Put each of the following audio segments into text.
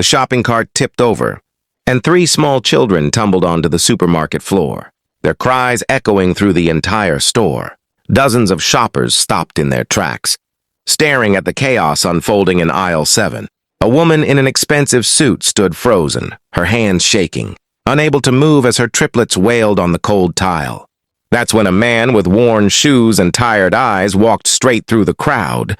The shopping cart tipped over, and three small children tumbled onto the supermarket floor, their cries echoing through the entire store. Dozens of shoppers stopped in their tracks, staring at the chaos unfolding in aisle 7. A woman in an expensive suit stood frozen, her hands shaking, unable to move as her triplets wailed on the cold tile. That's when a man with worn shoes and tired eyes walked straight through the crowd,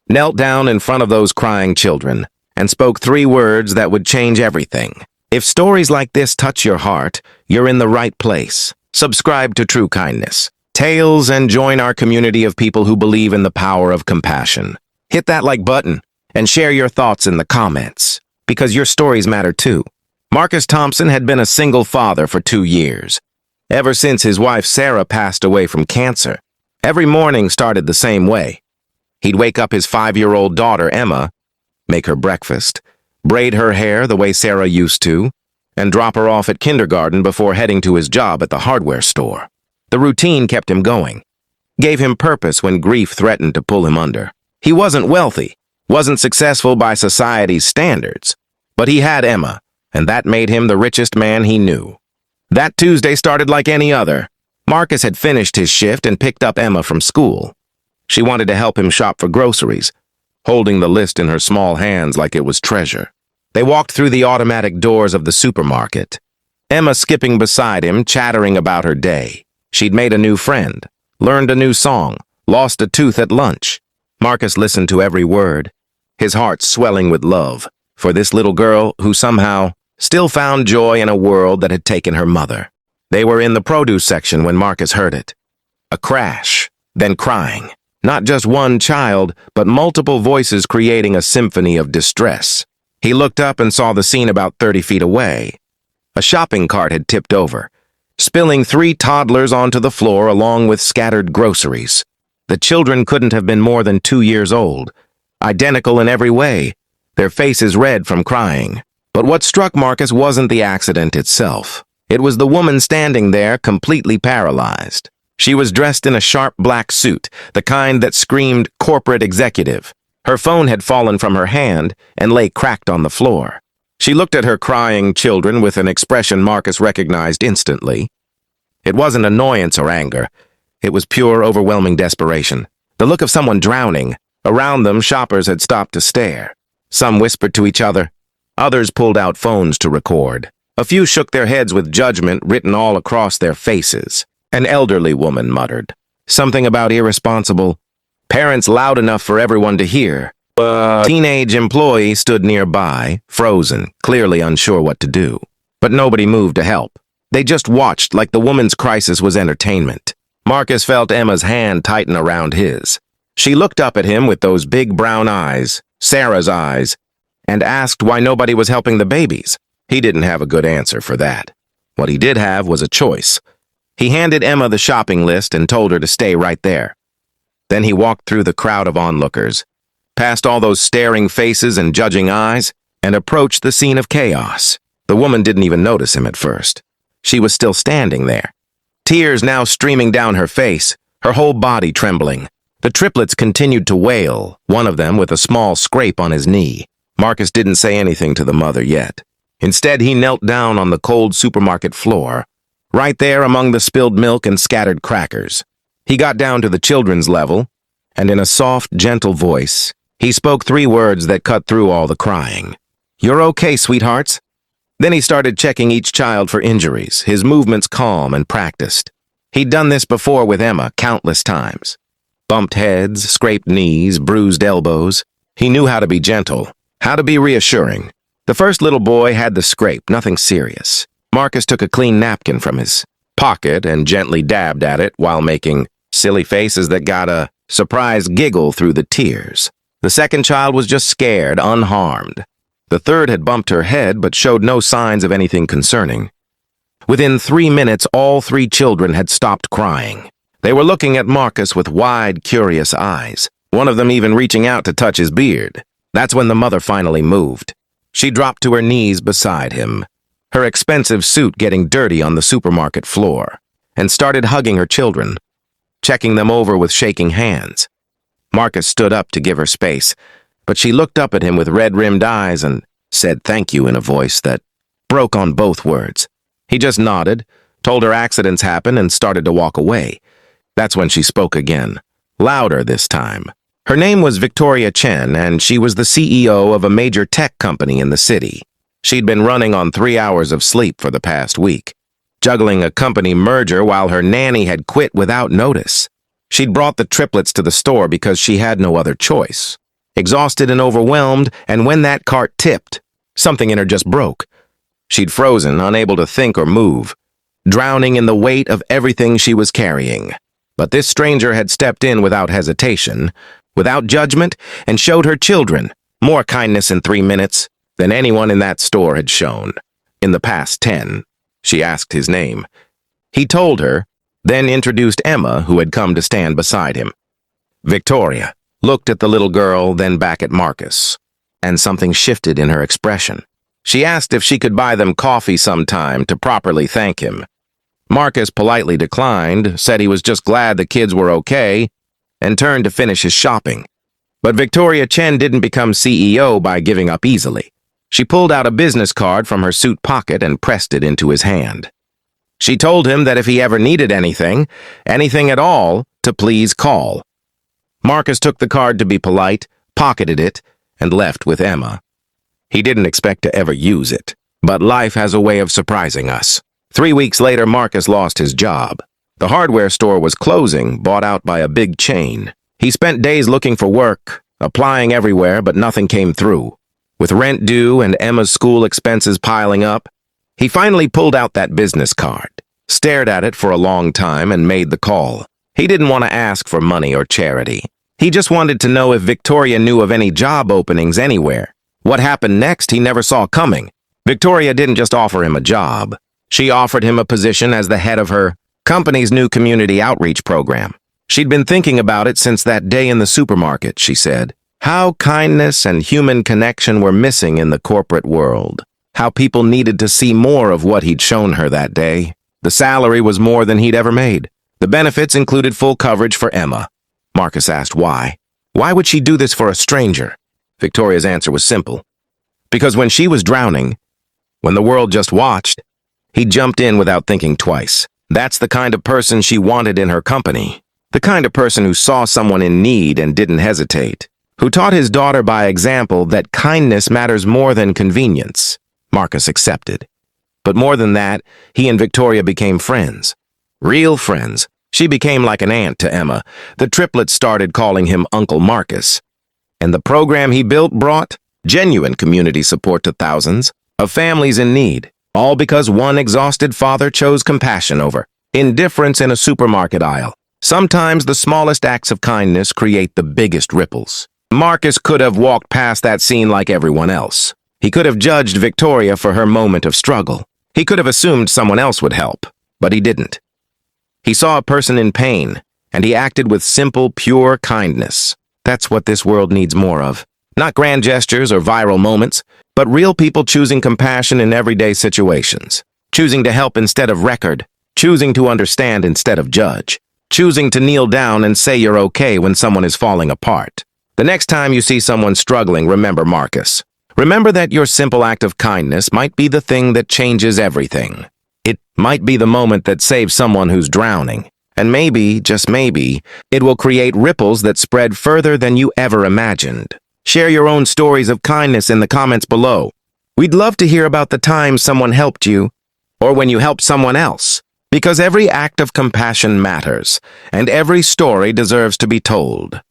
knelt down in front of those crying children, and spoke 3 words that would change everything. If stories like this touch your heart, you're in the right place. Subscribe to True Kindness Tales and join our community of people who believe in the power of compassion. Hit that like button and share your thoughts in the comments, because your stories matter too. Marcus Thompson had been a single father for 2 years, ever since his wife Sarah passed away from cancer. Every morning started the same way. He'd wake up his 5-year-old daughter, Emma, make her breakfast, braid her hair the way Sarah used to, and drop her off at kindergarten before heading to his job at the hardware store. The routine kept him going, gave him purpose when grief threatened to pull him under. He wasn't wealthy, wasn't successful by society's standards, but he had Emma, and that made him the richest man he knew. That Tuesday started like any other. Marcus had finished his shift and picked up Emma from school. She wanted to help him shop for groceries, holding the list in her small hands like it was treasure. They walked through the automatic doors of the supermarket, Emma skipping beside him, chattering about her day. She'd made a new friend, learned a new song, lost a tooth at lunch. Marcus listened to every word, his heart swelling with love for this little girl who somehow still found joy in a world that had taken her mother. They were in the produce section when Marcus heard it. A crash, then crying. Not just one child, but multiple voices creating a symphony of distress. He looked up and saw the scene about 30 feet away. A shopping cart had tipped over, spilling 3 toddlers onto the floor along with scattered groceries. The children couldn't have been more than 2 years old, identical in every way, their faces red from crying. But what struck Marcus wasn't the accident itself. It was the woman standing there, completely paralyzed. She was dressed in a sharp black suit, the kind that screamed corporate executive. Her phone had fallen from her hand and lay cracked on the floor. She looked at her crying children with an expression Marcus recognized instantly. It wasn't annoyance or anger. It was pure, overwhelming desperation. The look of someone drowning. Around them, shoppers had stopped to stare. Some whispered to each other. Others pulled out phones to record. A few shook their heads with judgment written all across their faces. An elderly woman muttered, something about irresponsible. Parents loud enough for everyone to hear. A teenage employee stood nearby, frozen, clearly unsure what to do. But nobody moved to help. They just watched like the woman's crisis was entertainment. Marcus felt Emma's hand tighten around his. She looked up at him with those big brown eyes, Sarah's eyes, and asked why nobody was helping the babies. He didn't have a good answer for that. What he did have was a choice. He handed Emma the shopping list and told her to stay right there. Then he walked through the crowd of onlookers, past all those staring faces and judging eyes, and approached the scene of chaos. The woman didn't even notice him at first. She was still standing there, tears now streaming down her face, her whole body trembling. The triplets continued to wail, one of them with a small scrape on his knee. Marcus didn't say anything to the mother yet. Instead, he knelt down on the cold supermarket floor, right there among the spilled milk and scattered crackers. He got down to the children's level, and in a soft, gentle voice, he spoke 3 words that cut through all the crying. "You're okay, sweethearts." Then he started checking each child for injuries, his movements calm and practiced. He'd done this before with Emma countless times. Bumped heads, scraped knees, bruised elbows. He knew how to be gentle, how to be reassuring. The first little boy had the scrape, nothing serious. Marcus took a clean napkin from his pocket and gently dabbed at it while making silly faces that got a surprised giggle through the tears. The second child was just scared, unharmed. The third had bumped her head but showed no signs of anything concerning. Within 3 minutes, all 3 children had stopped crying. They were looking at Marcus with wide, curious eyes, one of them even reaching out to touch his beard. That's when the mother finally moved. She dropped to her knees beside him, her expensive suit getting dirty on the supermarket floor, and started hugging her children, checking them over with shaking hands. Marcus stood up to give her space, but she looked up at him with red-rimmed eyes and said thank you in a voice that broke on both words. He just nodded, told her accidents happen, and started to walk away. That's when she spoke again, louder this time. Her name was Victoria Chen, and she was the CEO of a major tech company in the city. She'd been running on 3 hours of sleep for the past week, juggling a company merger while her nanny had quit without notice. She'd brought the triplets to the store because she had no other choice. Exhausted and overwhelmed, and when that cart tipped, something in her just broke. She'd frozen, unable to think or move, drowning in the weight of everything she was carrying. But this stranger had stepped in without hesitation, without judgment, and showed her children more kindness in 3 minutes than anyone in that store had shown. In the past 10, she asked his name. He told her, then introduced Emma, who had come to stand beside him. Victoria looked at the little girl, then back at Marcus, and something shifted in her expression. She asked if she could buy them coffee sometime to properly thank him. Marcus politely declined, said he was just glad the kids were okay, and turned to finish his shopping. But Victoria Chen didn't become CEO by giving up easily. She pulled out a business card from her suit pocket and pressed it into his hand. She told him that if he ever needed anything at all, to please call. Marcus took the card to be polite, pocketed it, and left with Emma. He didn't expect to ever use it, but life has a way of surprising us. 3 weeks later, Marcus lost his job. The hardware store was closing, bought out by a big chain. He spent days looking for work, applying everywhere, but nothing came through. With rent due and Emma's school expenses piling up, he finally pulled out that business card, stared at it for a long time, and made the call. He didn't want to ask for money or charity. He just wanted to know if Victoria knew of any job openings anywhere. What happened next he never saw coming. Victoria didn't just offer him a job. She offered him a position as the head of her company's new community outreach program. She'd been thinking about it since that day in the supermarket, she said. How kindness and human connection were missing in the corporate world. How people needed to see more of what he'd shown her that day. The salary was more than he'd ever made. The benefits included full coverage for Emma. Marcus asked why. Why would she do this for a stranger? Victoria's answer was simple. Because when she was drowning, when the world just watched, he jumped in without thinking twice. That's the kind of person she wanted in her company. The kind of person who saw someone in need and didn't hesitate. Who taught his daughter by example that kindness matters more than convenience. Marcus accepted. But more than that, he and Victoria became friends. Real friends. She became like an aunt to Emma. The triplets started calling him Uncle Marcus. And the program he built brought genuine community support to thousands of families in need, all because one exhausted father chose compassion over indifference in a supermarket aisle. Sometimes the smallest acts of kindness create the biggest ripples. Marcus could have walked past that scene like everyone else. He could have judged Victoria for her moment of struggle. He could have assumed someone else would help, but he didn't. He saw a person in pain, and he acted with simple, pure kindness. That's what this world needs more of. Not grand gestures or viral moments, but real people choosing compassion in everyday situations. Choosing to help instead of record. Choosing to understand instead of judge. Choosing to kneel down and say you're okay when someone is falling apart. The next time you see someone struggling, remember Marcus. Remember that your simple act of kindness might be the thing that changes everything. It might be the moment that saves someone who's drowning. And maybe, just maybe, it will create ripples that spread further than you ever imagined. Share your own stories of kindness in the comments below. We'd love to hear about the time someone helped you, or when you helped someone else. Because every act of compassion matters, and every story deserves to be told.